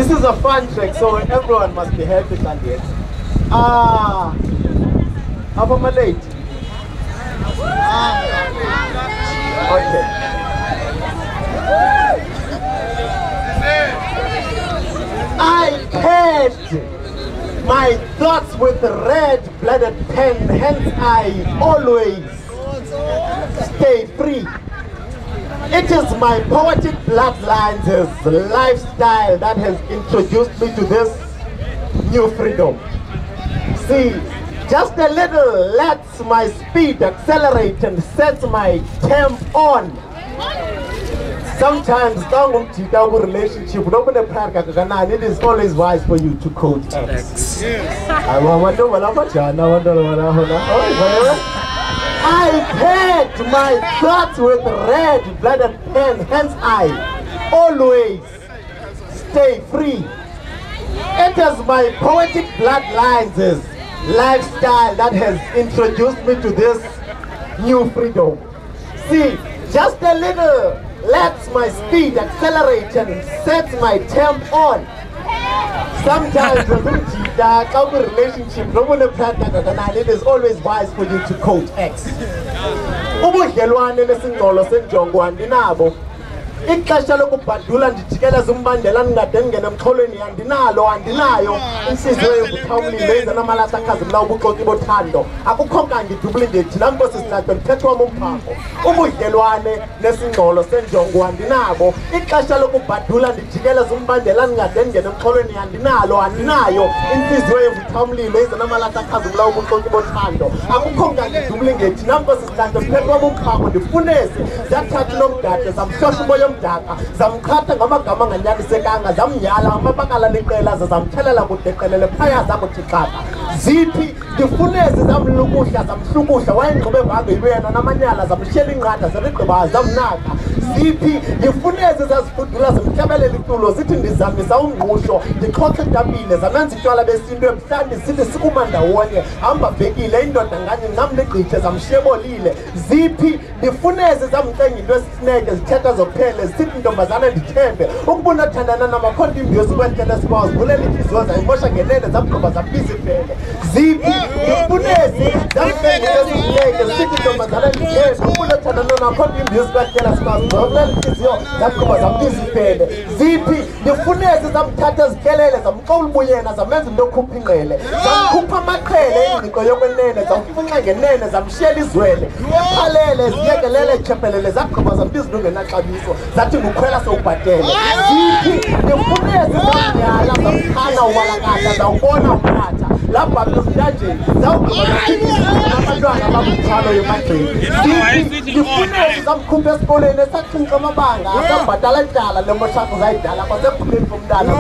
This is a fun track, so everyone must be happy at the end. How am I late? Okay. I penned my thoughts with a red-blooded pen, hence I always stay free. It is my poetic bloodlines' lifestyle that has introduced me to this new freedom. See, just a little lets my speed accelerate and sets my temp on. Sometimes, relationship, it is always wise for you to quote X. I paint my thoughts with red-blooded pen, hence I always stay free. It is my poetic bloodlines' lifestyle that has introduced me to this new freedom. See, just a little lets my speed accelerate and sets my temp on. Sometimes a relationship, it is always wise for you to quote X. Ixesha lokubhadula ndijikela zimbandela ningadengena emxholweni andinayo inhliziyo evuthawulile izanamalasa akhazimla ubuxoki bothando akukho kangidubule ndethi laa nkosi sihlato ndithetha wam umphako ubudlelwane nesingxolo senjongo andinabo ixesha lokubhadula ndijikela zimbandela ningadengena emxholweni andinayo inhliziyo evuthawulile izanamalasa akhazimla ubuxoki bothando akukho kangidubule ndethi laa nkosi sihlato ndithetha wam umphako ndifunesi zathatha nomdade zamhlosha umoya omdaka zamkhatha ngamagama anganyanisekanga zamnyala amabakala neqela zamthelela kudeqelele phaya zakuthi xaka ziphi ndifunezi zamlukuhla zamhlukuhla wayengqobe vange yena namanyala zamshela inqatha zarigqiba zamnaka ziphi ndifunezi zazifudula zimhlabelela itulo zithi ndizamisa umngqusho ndixhoxe itapile zamenza itywala besintu emhlanje sithi sikuma ndawonye hamba bhekile indoda nganye ngamligqithe zamshebolile ziphi ndifunezi zamcenga into esisineke zithetha zokuphele zithi ntombazana ndithembe ukubona thandana namakhonto imbiyozi kwendlela sibawa zivulela inhliziyo zayimosha ngenene zamgqiba zabiza iphele ziphi ndifunezi zamcenga into esisineke zithi ntombazana ndithembe ukubona thandana namakhonto imbiyozi kwendlela sibawa zivulela inhliziyo zamgqiba zabiza iphele ziphi ndifunezi zamthatha zityelele zamxola ubuyena zamenza into okhupha ingqele zamkhupha amaqhele ingqiqo yokwenene zamfunxa ngenene zamshiyela izwele ephalele ziyekelele echephelele zagqiba zambiza into ngenaxabiso zathi ngukhwela sowubhatele ziphi ndifunezi zamnyala zamkhana uwalakahla zawubona umnatha lapha besintanjeni zawugqiba zaphikisa abantwana ababuthalo yemagxeni ziphi ndifunezi zamkhupha esikoleni esathinxa amabanga asambhatala ityala lemoshako zayidala kwasephuleni komntana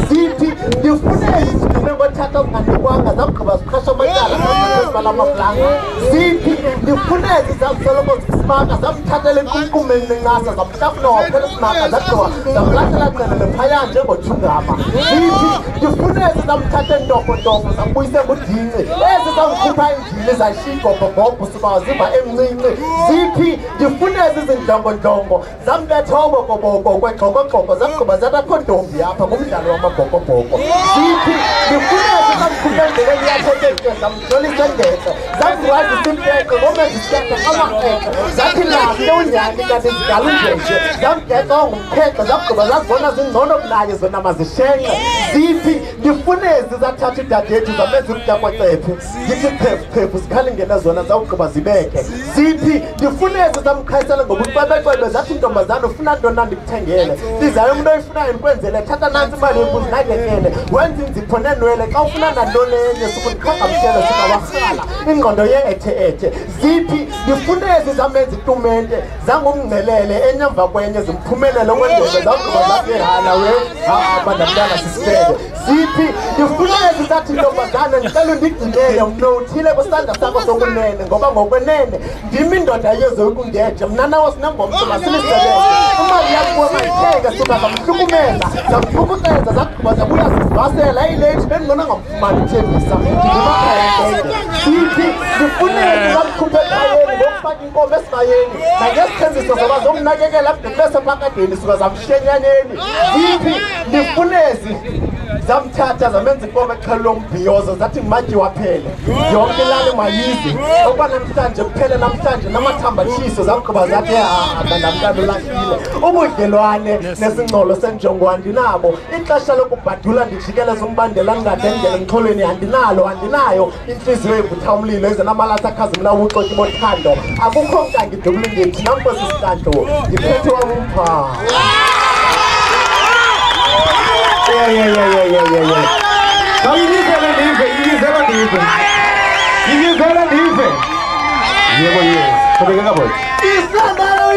ziphi ndifunezi ngothatha ungandikwanga zamgqiba ziqhasha amatyala zamfesibala amaplanga ziphi ndifunezi zamsoloko zisimaka zamthathela enqumqumeni nencasa zamhlafuna waphela isimaka zagqiba zamlahlela qelele phaya njengothungama ziphi ndifunezi zamthatha entofontofo zambuyise ngudinci ezi zamkhupha endlini zashiya igobhogobho sibawa ziva emncinci ziphi ndifunezi izindlongondlongo zambetha obokoboko kwegxokogxoko zagqiba zatakho ntombi apha ngumdlalo wamabhokobhoko ziphi ndifunezi zamkhupha endleleni yathekeke zamjolisa engece zamzwazisa impeke ngomeziseke amaxeke zathi lahle unyani kanti zidala unjeje zamgeca ongumkhexe zagqiba zazibona zingcono kunaye zona mazishenxe ziphi ndifunezi zathatha idadethu zamenza umntakwacephe zithi phephu zikhalingena zona zawugqiba zibeke ziphi ndifunezi zamkhayisela ngobucwebecwebe zathi ntombazana ufuna ntona ndikuthengele ndizayo umntu oyifunayo ndikwenzele thatha nantsi imali yembuzi nakekele wenza inzipho nenwele xa ufuna nantoni enye sukundiqhagamshele singabarhala ingqondo ye-ethe-ethe ziphi ndifunezi zamenza itumente zangumngcelele enyamva kwenye zimphumelele kwendebe zawugqiba zakehala we bandamntana sisibele ziphi ndifunezi zathi ntombazana ndicela undigcinele mno uthile kwisandla sakho sokunene ngoba ngokwenene ndim indoda yezokungeje mna nawo sinengomso masilisebenze imali yakuwe mayithenge suka zamhlukumeza zamhlukuceza zagqiba zabuya zivasela ilethi bendingona ngamfumani ithembisa ndimakhayekeke ziphi ndifunezi zamkhuphe ekhayeni ngokufaka inkomo esibayeni nangesithembiso zoba zomnakekela kudibese phakadeni suka zamshenyaneni ziphi nifunezi zamthatha zamenza inkomo exhelwe umbhiyozo zathi ngumatyi waphele yonke ilali mayize okuba namhlanje kuphele namhlanje namathambatshiso zamgqiba zathi namntana ulahlile ubudlelwane nesingcolo senjongo andinabo ixesha lokubhadula ndijikeleza umbandela ndingade ngene emxholweni andinayo intliziyo evutha umlilo ezenamalatha akhazimla ubuxoki bothando akukho nkangidubula ngethi nankosi isihlandlo ndiphethe wam umpha Yebo, qhubekeka boy. Isandalo